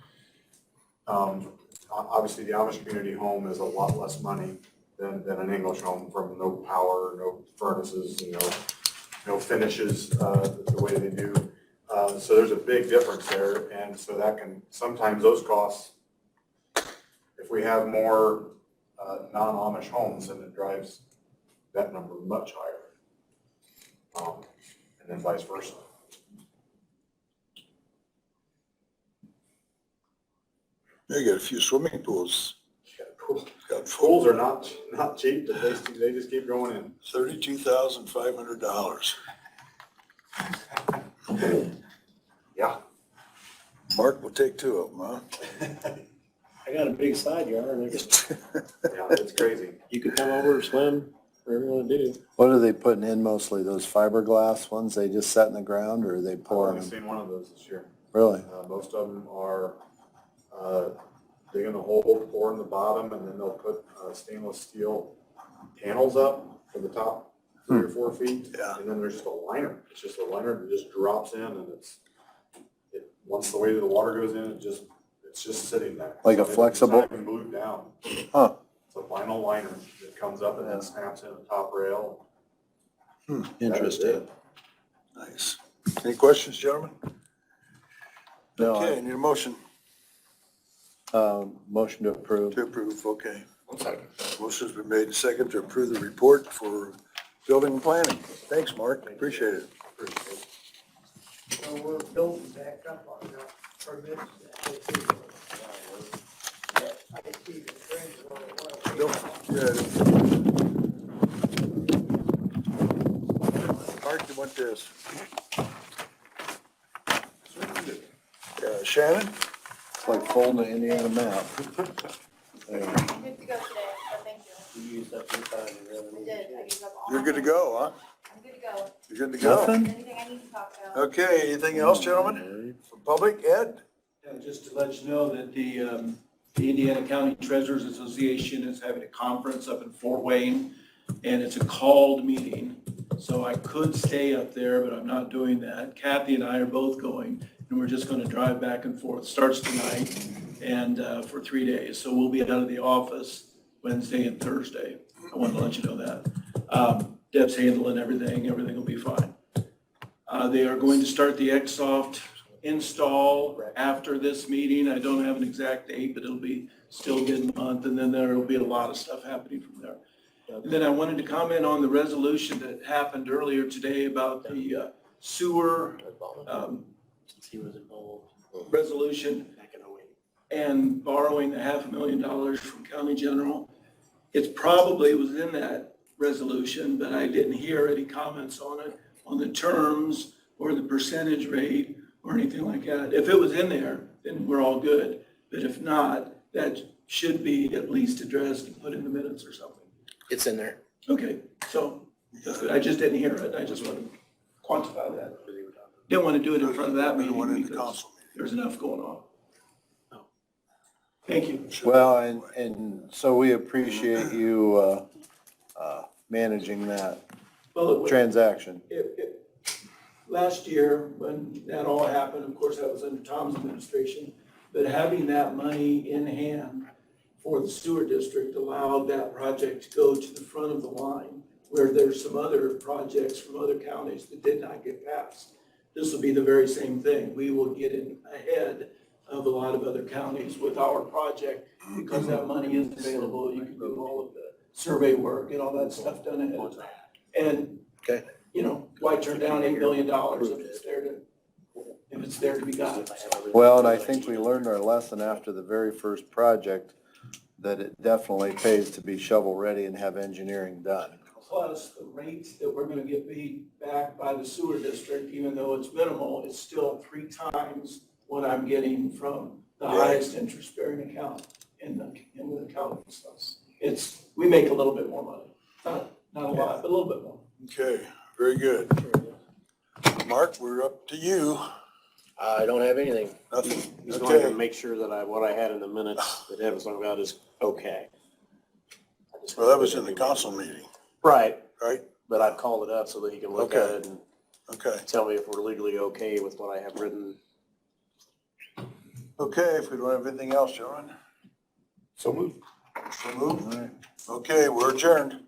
Obviously, the Amish community home is a lot less money than an English home, from no power, no furnaces, no finishes, the way they do. So there's a big difference there, and so that can, sometimes those costs, if we have more non-Amish homes, then it drives that number much higher. And then vice versa. You got a few swimming pools. Got Pools are not cheap, but they just keep going in. $32,500. Yeah. Mark will take 2 of them, huh? I got a big side yard, and Yeah, it's crazy. you can come over, swim, whatever you wanna do. What are they putting in mostly? Those fiberglass ones they just set in the ground, or are they I've pouring only them? seen one of those this year. Really? Most of them are digging a hole, pouring the bottom, and then they'll put stainless steel panels up for the top 3 or 4 feet. Yeah. And then there's just a liner. It's just a liner that just drops in, and once the weight of the water goes in, it's just sitting there. Like a It's flexible- not even glued down. Huh. It's a vinyl liner that comes up and then snaps in the top rail. That is Interesting. it. Nice. Any questions, gentlemen? No, Okay, need a motion motion to approve. to approve, okay. Motion's been made and second to approve the report for building and planning. Thanks, Mark, appreciate it. So we're building back up on our permits. I can see the trends going well. Mark, you want this? Shannon? It's like folding an Indiana map. There. I'm good to go today, so thank you. You used up your time, you really. I did, I used up all. You're my good to time. go, huh? I'm good to go. You're good to go? Nothing? Anything I need to talk about? Okay, anything else, gentlemen? From public, Ed? And just to let you know that the Indiana County Treasurers Association is having a conference up in Fort Wayne, and it's a called meeting. So I could stay up there, but I'm not doing that. Kathy and I are both going, and we're just gonna drive back and forth. Starts tonight and for 3 days. So we'll be out of the office Wednesday and Thursday. I wanted to let you know that. Deb's handling everything. Everything will be fine. They are going to start the Xsoft install after this meeting. I don't have an exact date, but it'll be still mid-month, and then there will be a lot of stuff happening from there. And then I wanted to comment on the resolution that happened earlier today about the sewer He was involved resolution back in 08. and borrowing the $500,000 from county general. It probably was in that resolution, but I didn't hear any comments on it, on the terms or the percentage rate or anything like that. If it was in there, then we're all good. But if not, that should be at least addressed and put in the minutes or something. It's in there. Okay, so that's good. I just didn't hear it. I just wanted to quantify that. Didn't want to do it in front of that One in meeting the because council meeting. there's enough going on. Thank you. Well, and so we appreciate you managing that Well, transaction. last year, when that all happened, of course, that was under Tom's administration, but having that money in hand for the sewer district allowed that project to go to the front of the line, where there's some other projects from other counties that did not get passed. This will be the very same thing. We will get in ahead of a lot of other counties with our project because that money is available. You can do all of the survey work and all that stuff done ahead of time. And, Okay. Why turn down $8 million if it's there to be got? Well, and I think we learned our lesson after the very first project, that it definitely pays to be shovel-ready and have engineering done. Plus, the rate that we're gonna get paid back by the sewer district, even though it's minimal, it's still 3 times what I'm getting from the highest interest-bearing account in the county. We make a little bit more money. Not a lot, but a little bit more. Okay, very good. Mark, we're up to you. I don't have anything. Nothing? He's going to Okay. make sure that what I had in the minutes that Ed was talking about is okay. I just- Well, that was in the council meeting, Right, right? but I've called it up so that he can look at Okay. it and Okay. tell me if we're legally okay with what I have written. Okay, if we don't have anything else, John? So moved. So moved? Okay, we're adjourned.